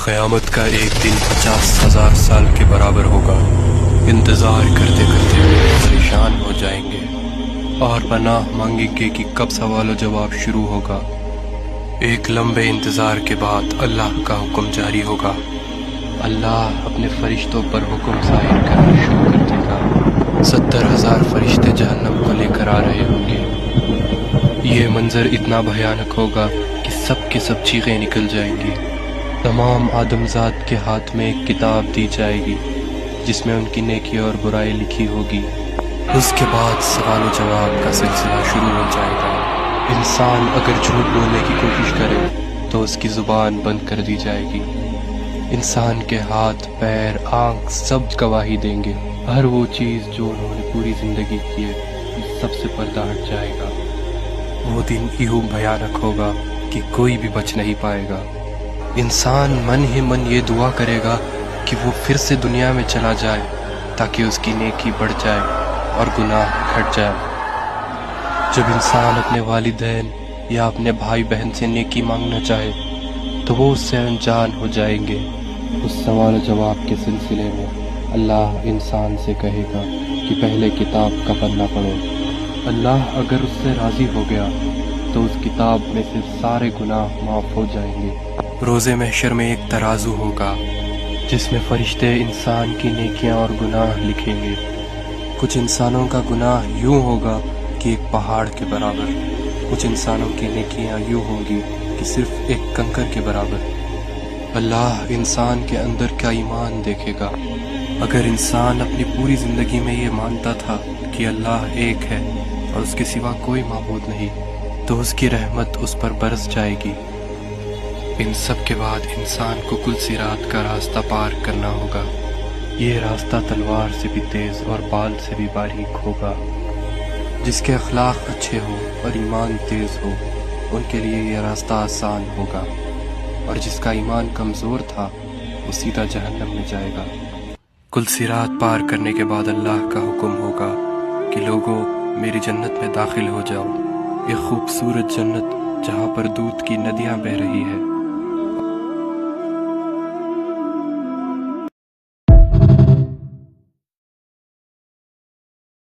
قیامت کا ایک دن 50,000 سال کے برابر ہوگا۔ انتظار کرتے کرتے پریشان ہو جائیں گے اور پناہ مانگیں گے کہ کب سوال و جواب شروع ہوگا۔ ایک لمبے انتظار کے بعد اللہ کا حکم جاری ہوگا۔ اللہ اپنے فرشتوں پر حکم ظاہر کرنا شروع کر دے گا۔ 70,000 فرشتے جہنم کو لے کر آ رہے ہوں گے۔ یہ منظر اتنا بھیانک ہوگا کہ سب کے سب چیخیں نکل جائیں گی۔ تمام آدمزاد کے ہاتھ میں ایک کتاب دی جائے گی جس میں ان کی نیکی اور برائی لکھی ہوگی۔ اس کے بعد سوال و جواب کا سلسلہ شروع ہو جائے گا۔ انسان اگر جھوٹ بولنے کی کوشش کرے تو اس کی زبان بند کر دی جائے گی۔ انسان کے ہاتھ، پیر، آنکھ سب گواہی دیں گے۔ ہر وہ چیز جو انہوں نے پوری زندگی کی ہے سب سے پردہ ہٹ جائے گا۔ وہ دن یوں بھیانک ہوگا کہ کوئی بھی بچ نہیں پائے گا۔ انسان من ہی من یہ دعا کرے گا کہ وہ پھر سے دنیا میں چلا جائے تاکہ اس کی نیکی بڑھ جائے اور گناہ گھٹ جائے۔ جب انسان اپنے والدین یا اپنے بھائی بہن سے نیکی مانگنا چاہے تو وہ اس سے انجان ہو جائیں گے۔ اس سوال و جواب کے سلسلے میں اللہ انسان سے کہے گا کہ پہلے کتاب کا پنہ پڑھو۔ اللہ اگر اس سے راضی ہو گیا تو اس کتاب میں سے سارے گناہ معاف ہو جائیں گے۔ روز محشر میں ایک ترازو ہوگا جس میں فرشتے انسان کی نیکیاں اور گناہ لکھیں گے۔ کچھ انسانوں کا گناہ یوں ہوگا کہ ایک پہاڑ کے برابر، کچھ انسانوں کی نیکیاں یوں ہوں گی کہ صرف ایک کنکر کے برابر۔ اللہ انسان کے اندر کا ایمان دیکھے گا۔ اگر انسان اپنی پوری زندگی میں یہ مانتا تھا کہ اللہ ایک ہے اور اس کے سوا کوئی معبود نہیں تو اس کی رحمت اس پر برس جائے گی۔ ان سب کے بعد انسان کو کل صراط کا راستہ پار کرنا ہوگا۔ یہ راستہ تلوار سے بھی تیز اور بال سے بھی باریک ہوگا۔ جس کے اخلاق اچھے ہو اور ایمان تیز ہو ان کے لیے یہ راستہ آسان ہوگا، اور جس کا ایمان کمزور تھا وہ سیدھا جہنم میں جائے گا۔ کل صراط پار کرنے کے بعد اللہ کا حکم ہوگا کہ لوگوں میری جنت میں داخل ہو جاؤ، یہ خوبصورت جنت جہاں پر دودھ کی ندیاں بہہ رہی ہے۔